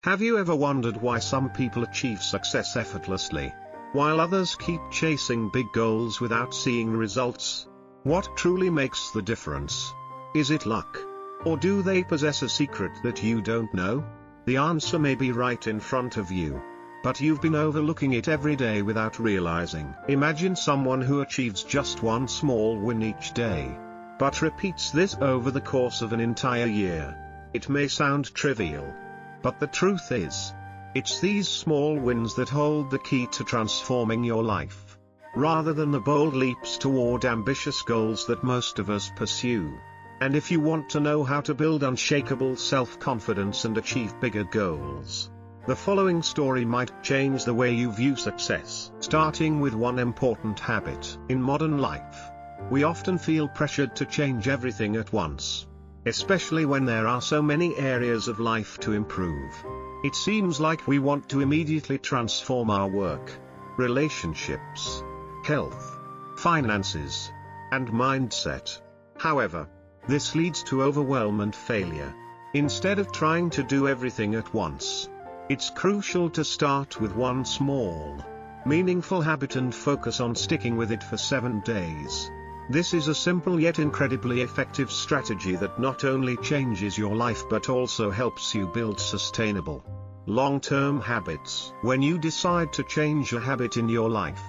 Have you ever wondered why some people achieve success effortlessly, while others keep chasing big goals without seeing results? What truly makes the difference? Is it luck? Or do they possess a secret that you don't know? The answer may be right in front of you, but you've been overlooking it every day without realizing. Imagine someone who achieves just one small win each day, but repeats this over the course of an entire year. It may sound trivial, but the truth is, it's these small wins that hold the key to transforming your life, rather than the bold leaps toward ambitious goals that most of us pursue. And if you want to know how to build unshakable self-confidence and achieve bigger goals, the following story might change the way you view success. Starting with one important habit. In modern life, we often feel pressured to change everything at once, especially when there are so many areas of life to improve. It seems like we want to immediately transform our work, relationships, health, finances, and mindset. However, this leads to overwhelm and failure. Instead of trying to do everything at once, it's crucial to start with one small, meaningful habit and focus on sticking with it for 7 days. This is a simple yet incredibly effective strategy that not only changes your life but also helps you build sustainable, long-term habits. When you decide to change a habit in your life,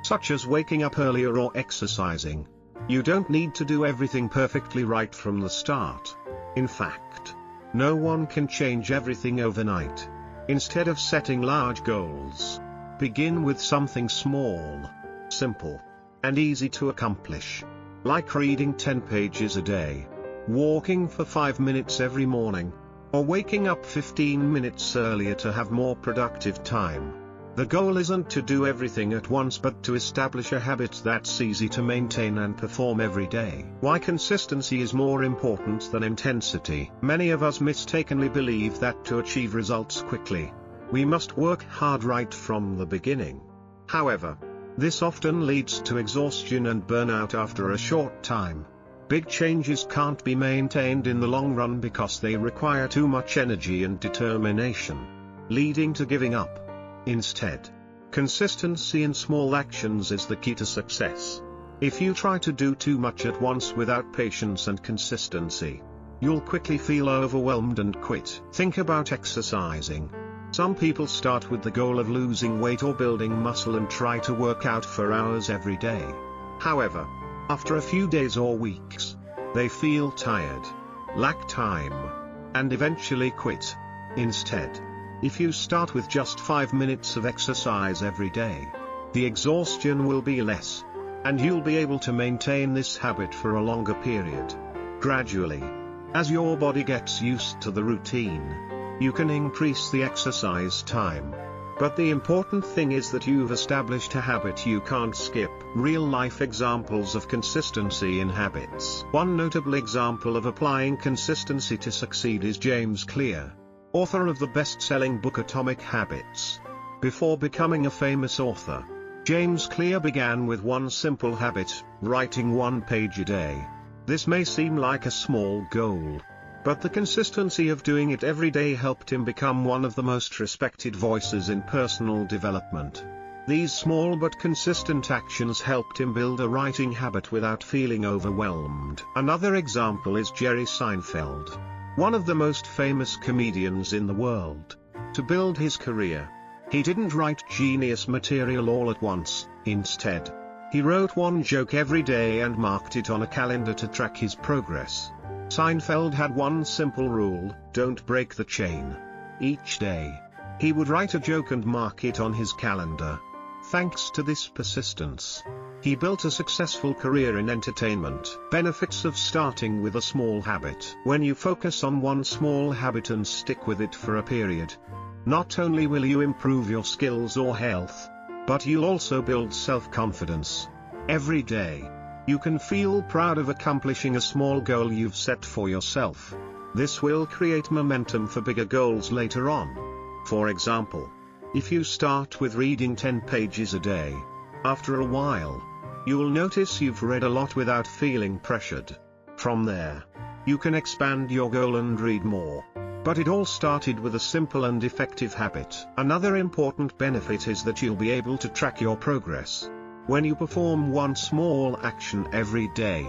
such as waking up earlier or exercising, you don't need to do everything perfectly right from the start. In fact, no one can change everything overnight. Instead of setting large goals, begin with something small, simple, and easy to accomplish. Like reading 10 pages a day, walking for 5 minutes every morning, or waking up 15 minutes earlier to have more productive time. The goal isn't to do everything at once but to establish a habit that's easy to maintain and perform every day. Why consistency is more important than intensity. Many of us mistakenly believe that to achieve results quickly, we must work hard right from the beginning. However, this often leads to exhaustion and burnout after a short time. Big changes can't be maintained in the long run because they require too much energy and determination, leading to giving up. Instead, consistency in small actions is the key to success. If you try to do too much at once without patience and consistency, you'll quickly feel overwhelmed and quit. Think about exercising. Some people start with the goal of losing weight or building muscle and try to work out for hours every day. However, after a few days or weeks, they feel tired, lack time, and eventually quit. Instead, if you start with just 5 minutes of exercise every day, the exhaustion will be less, and you'll be able to maintain this habit for a longer period. Gradually, as your body gets used to the routine, you can increase the exercise time. But the important thing is that you've established a habit you can't skip. Real-life examples of consistency in habits. One notable example of applying consistency to succeed is James Clear, author of the best-selling book Atomic Habits. Before becoming a famous author, James Clear began with one simple habit: writing 1 page a day. This may seem like a small goal, but the consistency of doing it every day helped him become one of the most respected voices in personal development. These small but consistent actions helped him build a writing habit without feeling overwhelmed. Another example is Jerry Seinfeld, one of the most famous comedians in the world. To build his career, he didn't write genius material all at once. Instead, he wrote one joke every day and marked it on a calendar to track his progress. Seinfeld had one simple rule: don't break the chain. Each day, he would write a joke and mark it on his calendar. Thanks to this persistence, he built a successful career in entertainment. Benefits of starting with a small habit. When you focus on one small habit and stick with it for a period, not only will you improve your skills or health, but you'll also build self-confidence. Every day, you can feel proud of accomplishing a small goal you've set for yourself. This will create momentum for bigger goals later on. For example, if you start with reading 10 pages a day, after a while, you'll notice you've read a lot without feeling pressured. From there, you can expand your goal and read more. But it all started with a simple and effective habit. Another important benefit is that you'll be able to track your progress. When you perform one small action every day,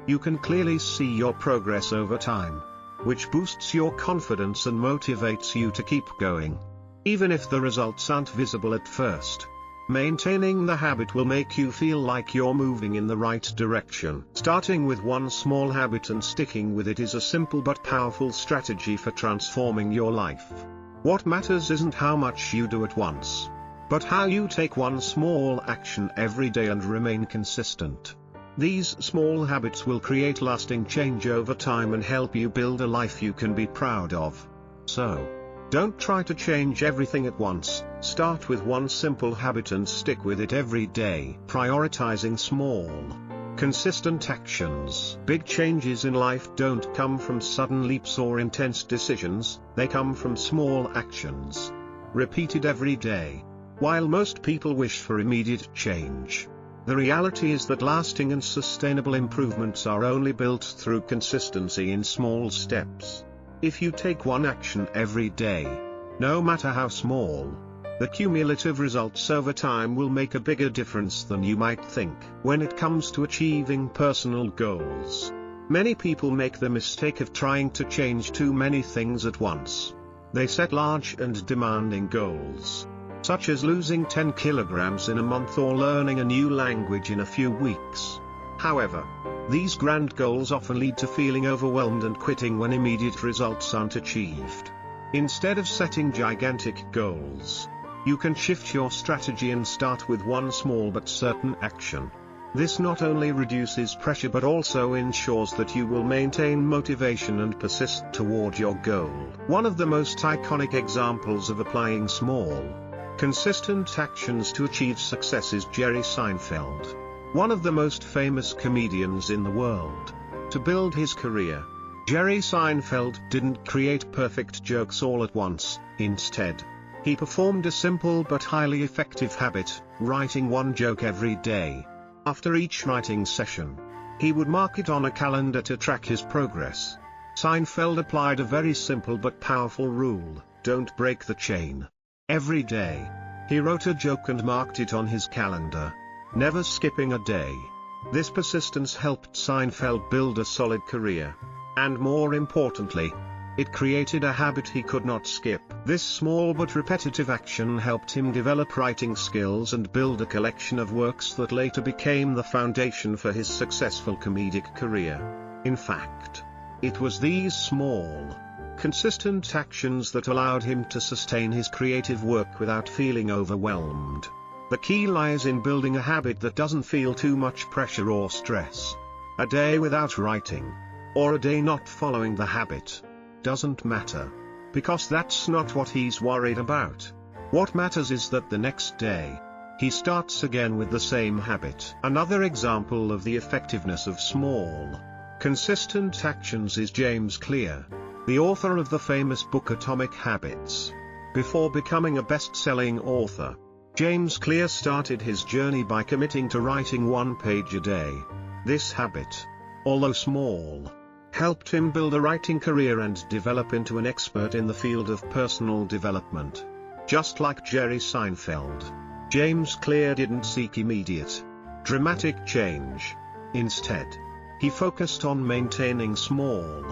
you can clearly see your progress over time, which boosts your confidence and motivates you to keep going. Even if the results aren't visible at first, maintaining the habit will make you feel like you're moving in the right direction. Starting with one small habit and sticking with it is a simple but powerful strategy for transforming your life. What matters isn't how much you do at once, but how you take one small action every day and remain consistent. These small habits will create lasting change over time and help you build a life you can be proud of. So, don't try to change everything at once. Start with one simple habit and stick with it every day. Prioritizing small, consistent actions. Big changes in life don't come from sudden leaps or intense decisions, they come from small actions, repeated every day. While most people wish for immediate change, the reality is that lasting and sustainable improvements are only built through consistency in small steps. If you take one action every day, no matter how small, the cumulative results over time will make a bigger difference than you might think. When it comes to achieving personal goals, many people make the mistake of trying to change too many things at once. They set large and demanding goals, such as losing 10 kilograms in a month or learning a new language in a few weeks. However, these grand goals often lead to feeling overwhelmed and quitting when immediate results aren't achieved. Instead of setting gigantic goals, you can shift your strategy and start with one small but certain action. This not only reduces pressure but also ensures that you will maintain motivation and persist toward your goal. One of the most iconic examples of applying small, consistent actions to achieve success is Jerry Seinfeld, one of the most famous comedians in the world. To build his career, Jerry Seinfeld didn't create perfect jokes all at once. Instead, he performed a simple but highly effective habit, writing one joke every day. After each writing session, he would mark it on a calendar to track his progress. Seinfeld applied a very simple but powerful rule: don't break the chain. Every day, he wrote a joke and marked it on his calendar, never skipping a day. This persistence helped Seinfeld build a solid career. And more importantly, it created a habit he could not skip. This small but repetitive action helped him develop writing skills and build a collection of works that later became the foundation for his successful comedic career. In fact, it was these small, consistent actions that allowed him to sustain his creative work without feeling overwhelmed. The key lies in building a habit that doesn't feel too much pressure or stress. A day without writing, or a day not following the habit, doesn't matter, because that's not what he's worried about. What matters is that the next day, he starts again with the same habit. Another example of the effectiveness of small, consistent actions is James Clear, the author of the famous book Atomic Habits. Before becoming a best-selling author, James Clear started his journey by committing to writing one page a day. This habit, although small, helped him build a writing career and develop into an expert in the field of personal development. Just like Jerry Seinfeld, James Clear didn't seek immediate, dramatic change. Instead, he focused on maintaining small,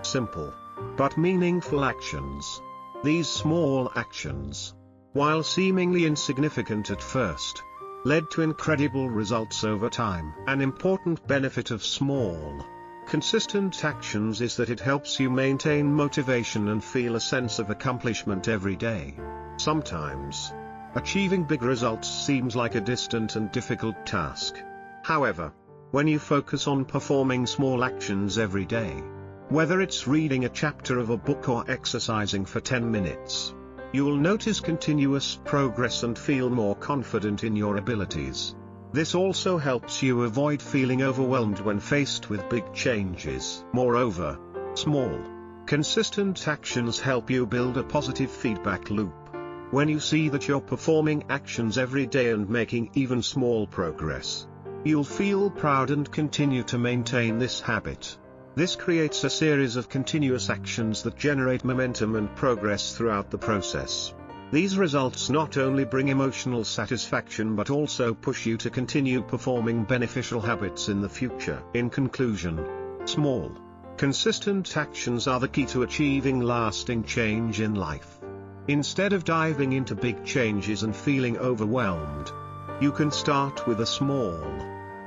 simple, but meaningful actions. These small actions, while seemingly insignificant at first, led to incredible results over time. An important benefit of small, consistent actions is that it helps you maintain motivation and feel a sense of accomplishment every day. Sometimes, achieving big results seems like a distant and difficult task. However, when you focus on performing small actions every day, whether it's reading a chapter of a book or exercising for 10 minutes, you will notice continuous progress and feel more confident in your abilities. This also helps you avoid feeling overwhelmed when faced with big changes. Moreover, small, consistent actions help you build a positive feedback loop. When you see that you're performing actions every day and making even small progress, you'll feel proud and continue to maintain this habit. This creates a series of continuous actions that generate momentum and progress throughout the process. These results not only bring emotional satisfaction but also push you to continue performing beneficial habits in the future. In conclusion, small, consistent actions are the key to achieving lasting change in life. Instead of diving into big changes and feeling overwhelmed, you can start with a small,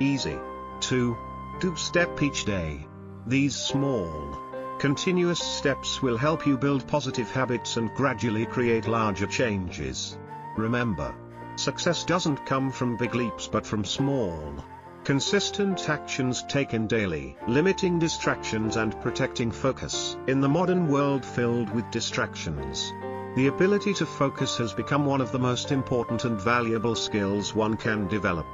easy, to-do step each day. These small, continuous steps will help you build positive habits and gradually create larger changes. Remember, success doesn't come from big leaps but from small, consistent actions taken daily. Limiting distractions and protecting focus. In the modern world filled with distractions, the ability to focus has become one of the most important and valuable skills one can develop.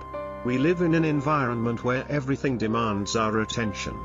We live in an environment where everything demands our attention.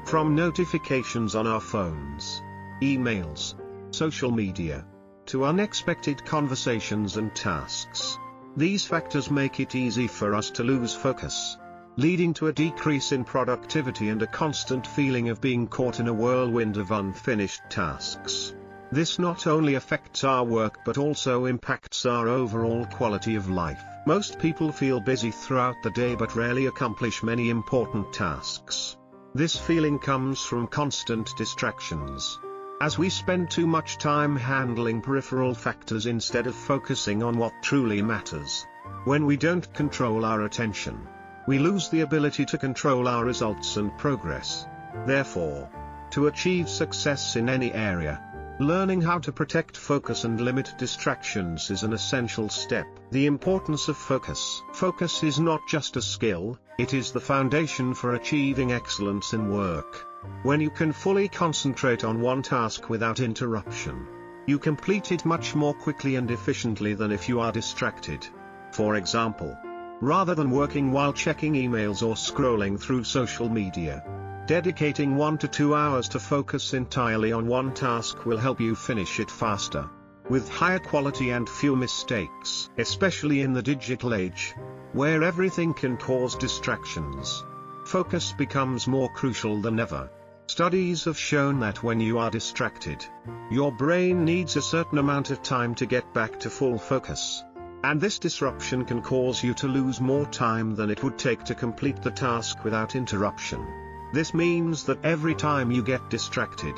From notifications on our phones, emails, social media, to unexpected conversations and tasks. These factors make it easy for us to lose focus, leading to a decrease in productivity and a constant feeling of being caught in a whirlwind of unfinished tasks. This not only affects our work but also impacts our overall quality of life. Most people feel busy throughout the day but rarely accomplish many important tasks. This feeling comes from constant distractions, as we spend too much time handling peripheral factors instead of focusing on what truly matters. When we don't control our attention, we lose the ability to control our results and progress. Therefore, to achieve success in any area, learning how to protect focus and limit distractions is an essential step. The importance of focus. Focus is not just a skill, it is the foundation for achieving excellence in work. When you can fully concentrate on one task without interruption, you complete it much more quickly and efficiently than if you are distracted. For example, rather than working while checking emails or scrolling through social media, dedicating 1 to 2 hours to focus entirely on one task will help you finish it faster, with higher quality and few mistakes. Especially in the digital age, where everything can cause distractions, focus becomes more crucial than ever. Studies have shown that when you are distracted, your brain needs a certain amount of time to get back to full focus. And this disruption can cause you to lose more time than it would take to complete the task without interruption. This means that every time you get distracted,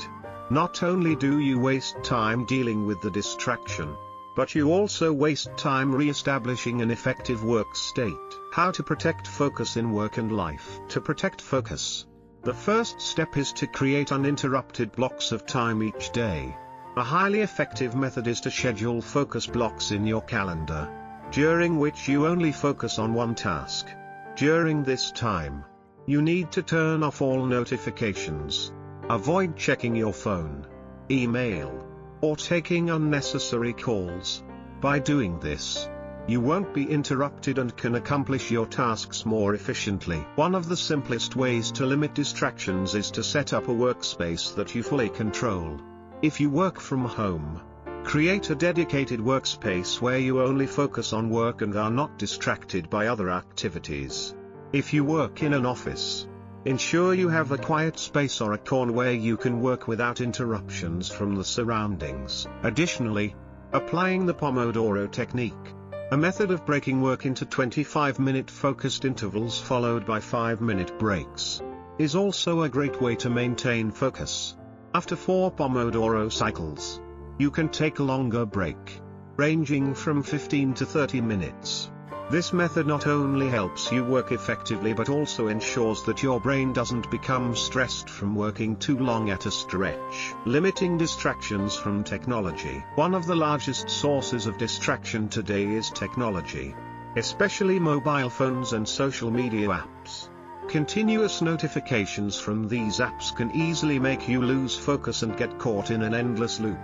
not only do you waste time dealing with the distraction, but you also waste time re-establishing an effective work state. How to protect focus in work and life. To protect focus, the first step is to create uninterrupted blocks of time each day. A highly effective method is to schedule focus blocks in your calendar, during which you only focus on one task. During this time, you need to turn off all notifications. Avoid checking your phone, email, or taking unnecessary calls. By doing this, you won't be interrupted and can accomplish your tasks more efficiently. One of the simplest ways to limit distractions is to set up a workspace that you fully control. If you work from home, create a dedicated workspace where you only focus on work and are not distracted by other activities. If you work in an office, ensure you have a quiet space or a corner where you can work without interruptions from the surroundings. Additionally, applying the Pomodoro technique, a method of breaking work into 25-minute focused intervals followed by 5-minute breaks, is also a great way to maintain focus. After 4 Pomodoro cycles, you can take a longer break, ranging from 15 to 30 minutes. This method not only helps you work effectively but also ensures that your brain doesn't become stressed from working too long at a stretch. Limiting distractions from technology. One of the largest sources of distraction today is technology, especially mobile phones and social media apps. Continuous notifications from these apps can easily make you lose focus and get caught in an endless loop.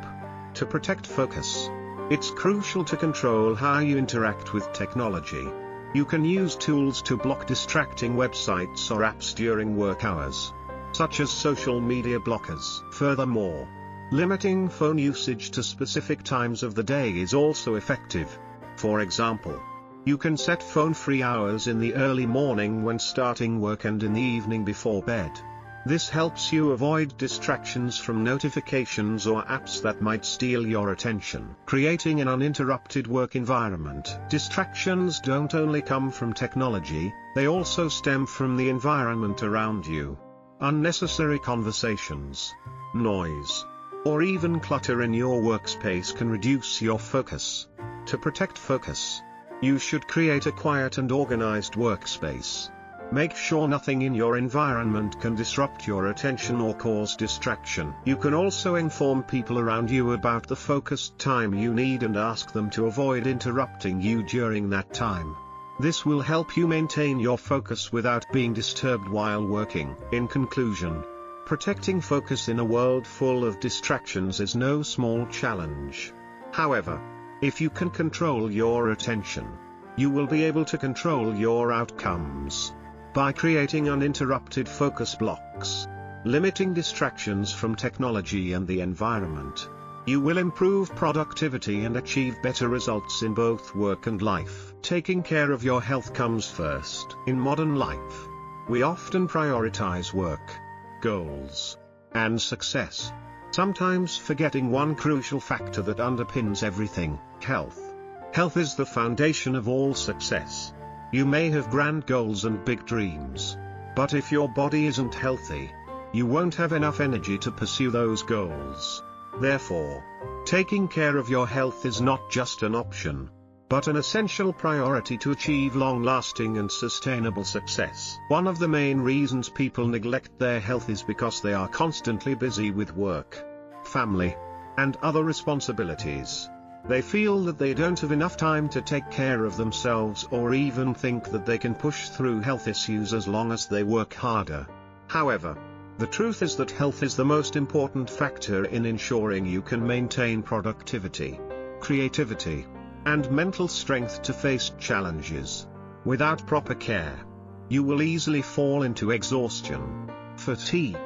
To protect focus, it's crucial to control how you interact with technology. You can use tools to block distracting websites or apps during work hours, such as social media blockers. Furthermore, limiting phone usage to specific times of the day is also effective. For example, you can set phone-free hours in the early morning when starting work and in the evening before bed. This helps you avoid distractions from notifications or apps that might steal your attention, creating an uninterrupted work environment. Distractions don't only come from technology, they also stem from the environment around you. Unnecessary conversations, noise, or even clutter in your workspace can reduce your focus. To protect focus, you should create a quiet and organized workspace. Make sure nothing in your environment can disrupt your attention or cause distraction. You can also inform people around you about the focused time you need and ask them to avoid interrupting you during that time. This will help you maintain your focus without being disturbed while working. In conclusion, protecting focus in a world full of distractions is no small challenge. However, if you can control your attention, you will be able to control your outcomes. By creating uninterrupted focus blocks, limiting distractions from technology and the environment, you will improve productivity and achieve better results in both work and life. Taking care of your health comes first. In modern life, we often prioritize work, goals, and success, sometimes forgetting one crucial factor that underpins everything: health. Health is the foundation of all success. You may have grand goals and big dreams, but if your body isn't healthy, you won't have enough energy to pursue those goals. Therefore, taking care of your health is not just an option, but an essential priority to achieve long-lasting and sustainable success. One of the main reasons people neglect their health is because they are constantly busy with work, family, and other responsibilities. They feel that they don't have enough time to take care of themselves or even think that they can push through health issues as long as they work harder. However, the truth is that health is the most important factor in ensuring you can maintain productivity, creativity, and mental strength to face challenges. Without proper care, you will easily fall into exhaustion, fatigue,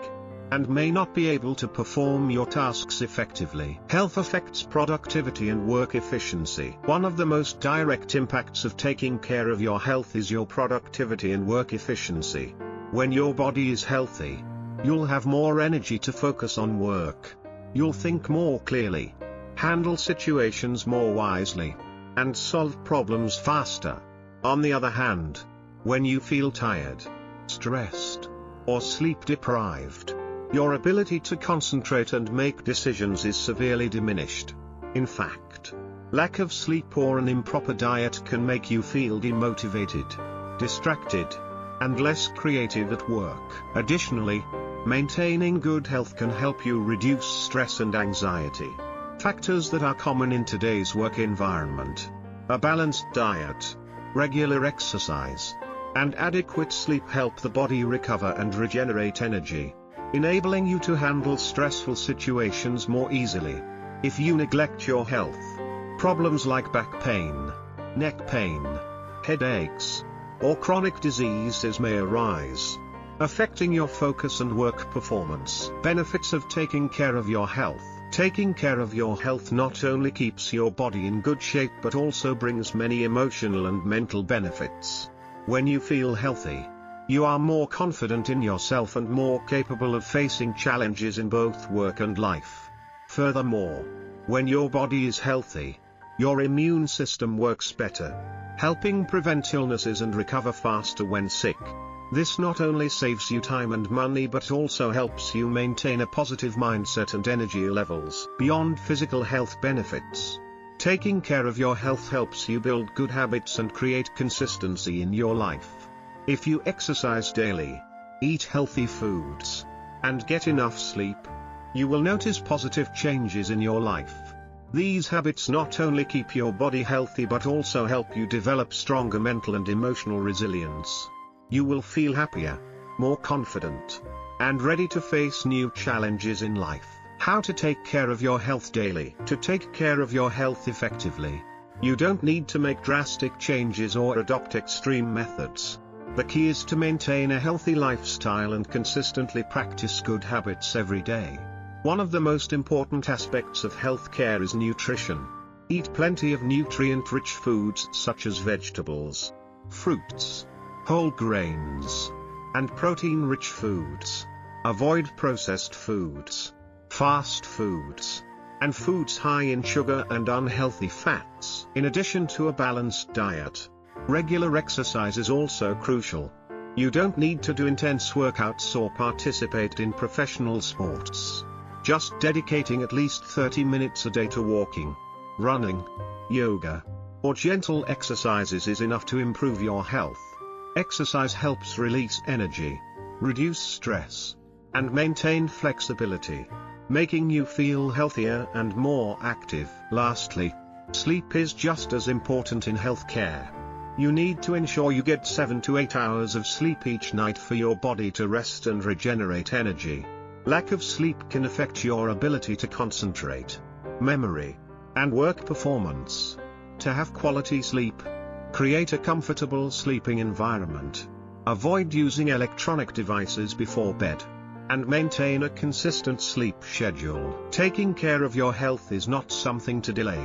and may not be able to perform your tasks effectively. Health affects productivity and work efficiency. One of the most direct impacts of taking care of your health is your productivity and work efficiency. When your body is healthy, you'll have more energy to focus on work. You'll think more clearly, handle situations more wisely, and solve problems faster. On the other hand, when you feel tired, stressed, or sleep deprived, your ability to concentrate and make decisions is severely diminished. In fact, lack of sleep or an improper diet can make you feel demotivated, distracted, and less creative at work. Additionally, maintaining good health can help you reduce stress and anxiety, factors that are common in today's work environment. A balanced diet, regular exercise, and adequate sleep help the body recover and regenerate energy, enabling you to handle stressful situations more easily. If you neglect your health, problems like back pain, neck pain, headaches, or chronic diseases may arise, affecting your focus and work performance. Benefits of taking care of your health. Taking care of your health not only keeps your body in good shape but also brings many emotional and mental benefits. When you feel healthy, you are more confident in yourself and more capable of facing challenges in both work and life. Furthermore, when your body is healthy, your immune system works better, helping prevent illnesses and recover faster when sick. This not only saves you time and money but also helps you maintain a positive mindset and energy levels. Beyond physical health benefits, taking care of your health helps you build good habits and create consistency in your life. If you exercise daily, eat healthy foods, and get enough sleep, you will notice positive changes in your life. These habits not only keep your body healthy but also help you develop stronger mental and emotional resilience. You will feel happier, more confident, and ready to face new challenges in life. How to take care of your health daily. To take care of your health effectively, you don't need to make drastic changes or adopt extreme methods. The key is to maintain a healthy lifestyle and consistently practice good habits every day. One of the most important aspects of health care is nutrition. Eat plenty of nutrient-rich foods such as vegetables, fruits, whole grains, and protein-rich foods. Avoid processed foods, fast foods, and foods high in sugar and unhealthy fats. In addition to a balanced diet, regular exercise is also crucial. You don't need to do intense workouts or participate in professional sports. Just dedicating at least 30 minutes a day to walking, running, yoga, or gentle exercises is enough to improve your health. Exercise helps release energy, reduce stress, and maintain flexibility, making you feel healthier and more active. Lastly, sleep is just as important in healthcare. You need to ensure you get 7 to 8 hours of sleep each night for your body to rest and regenerate energy. Lack of sleep can affect your ability to concentrate, memory, and work performance. To have quality sleep, create a comfortable sleeping environment. Avoid using electronic devices before bed, and maintain a consistent sleep schedule. Taking care of your health is not something to delay.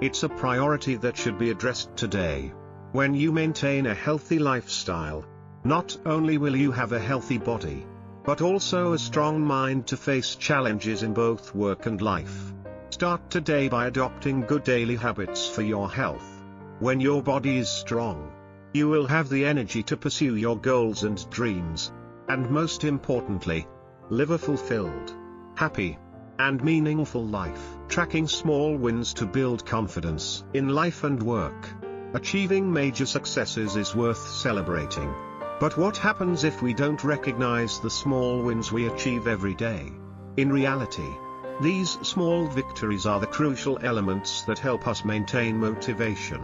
It's a priority that should be addressed today. When you maintain a healthy lifestyle, not only will you have a healthy body, but also a strong mind to face challenges in both work and life. Start today by adopting good daily habits for your health. When your body is strong, you will have the energy to pursue your goals and dreams, and most importantly, live a fulfilled, happy, and meaningful life. Tracking small wins to build confidence in life and work. Achieving major successes is worth celebrating. But what happens if we don't recognize the small wins we achieve every day? In reality, these small victories are the crucial elements that help us maintain motivation,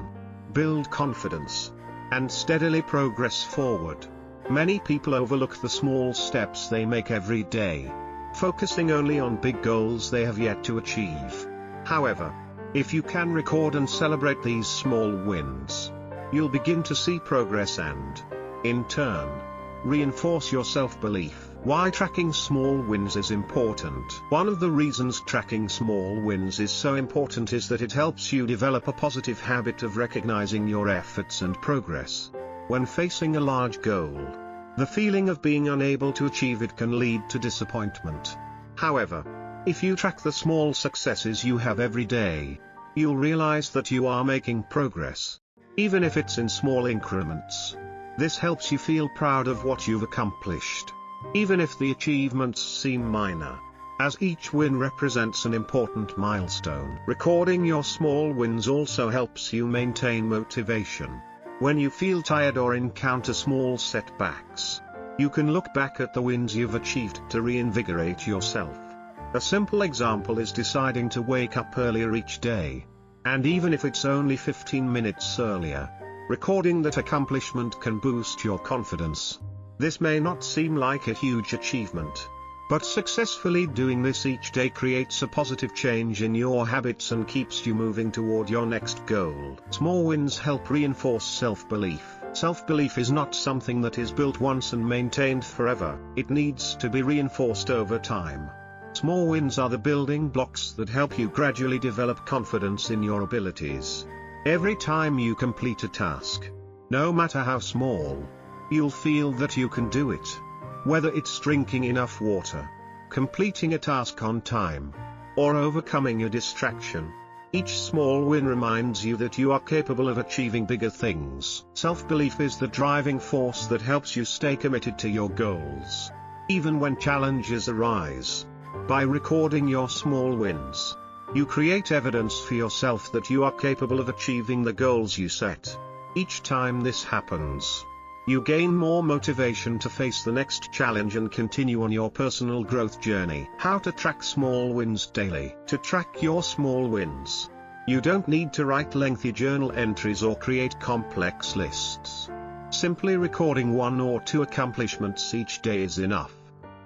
build confidence, and steadily progress forward. Many people overlook the small steps they make every day, focusing only on big goals they have yet to achieve. However, if you can record and celebrate these small wins, you'll begin to see progress and, in turn, reinforce your self-belief. Why tracking small wins is important. One of the reasons tracking small wins is so important is that it helps you develop a positive habit of recognizing your efforts and progress. When facing a large goal, the feeling of being unable to achieve it can lead to disappointment. However, if you track the small successes you have every day, you'll realize that you are making progress, even if it's in small increments. This helps you feel proud of what you've accomplished, even if the achievements seem minor, as each win represents an important milestone. Recording your small wins also helps you maintain motivation. When you feel tired or encounter small setbacks, you can look back at the wins you've achieved to reinvigorate yourself. A simple example is deciding to wake up earlier each day, and even if it's only 15 minutes earlier, recording that accomplishment can boost your confidence. This may not seem like a huge achievement, but successfully doing this each day creates a positive change in your habits and keeps you moving toward your next goal. Small wins help reinforce self-belief. Self-belief is not something that is built once and maintained forever. It needs to be reinforced over time. Small wins are the building blocks that help you gradually develop confidence in your abilities. Every time you complete a task, no matter how small, you'll feel that you can do it. Whether it's drinking enough water, completing a task on time, or overcoming a distraction, each small win reminds you that you are capable of achieving bigger things. Self-belief is the driving force that helps you stay committed to your goals, even when challenges arise. By recording your small wins, you create evidence for yourself that you are capable of achieving the goals you set. Each time this happens, you gain more motivation to face the next challenge and continue on your personal growth journey. How to track small wins daily. To track your small wins, you don't need to write lengthy journal entries or create complex lists. Simply recording 1 or 2 accomplishments each day is enough.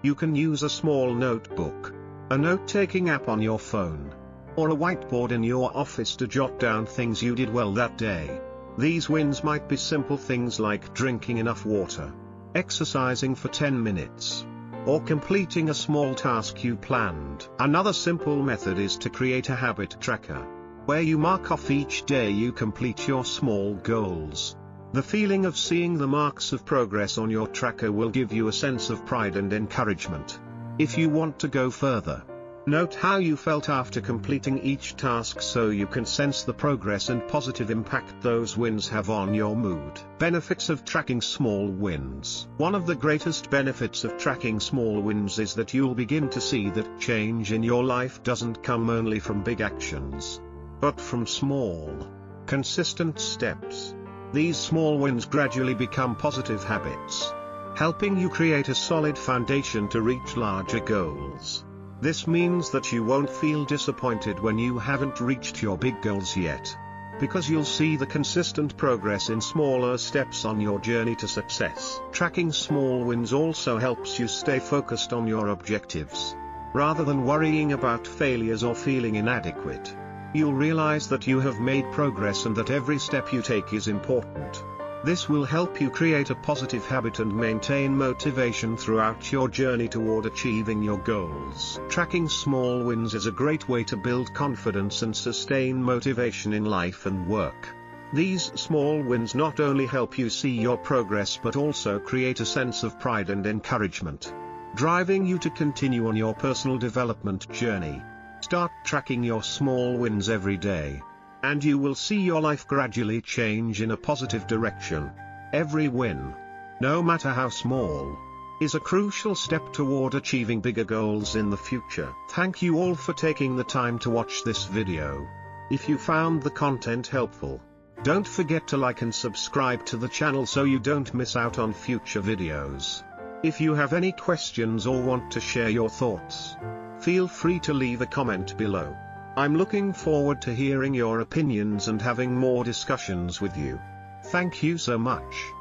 You can use a small notebook, a note-taking app on your phone, or a whiteboard in your office to jot down things you did well that day. These wins might be simple things like drinking enough water, exercising for 10 minutes, or completing a small task you planned. Another simple method is to create a habit tracker, where you mark off each day you complete your small goals. The feeling of seeing the marks of progress on your tracker will give you a sense of pride and encouragement. If you want to go further, note how you felt after completing each task so you can sense the progress and positive impact those wins have on your mood. Benefits of tracking small wins. One of the greatest benefits of tracking small wins is that you'll begin to see that change in your life doesn't come only from big actions, but from small, consistent steps. These small wins gradually become positive habits, helping you create a solid foundation to reach larger goals. This means that you won't feel disappointed when you haven't reached your big goals yet, because you'll see the consistent progress in smaller steps on your journey to success. Tracking small wins also helps you stay focused on your objectives. Rather than worrying about failures or feeling inadequate, you'll realize that you have made progress and that every step you take is important. This will help you create a positive habit and maintain motivation throughout your journey toward achieving your goals. Tracking small wins is a great way to build confidence and sustain motivation in life and work. These small wins not only help you see your progress but also create a sense of pride and encouragement, driving you to continue on your personal development journey. Start tracking your small wins every day, and you will see your life gradually change in a positive direction. Every win, no matter how small, is a crucial step toward achieving bigger goals in the future. Thank you all for taking the time to watch this video. If you found the content helpful, don't forget to like and subscribe to the channel so you don't miss out on future videos. If you have any questions or want to share your thoughts, feel free to leave a comment below. I'm looking forward to hearing your opinions and having more discussions with you. Thank you so much.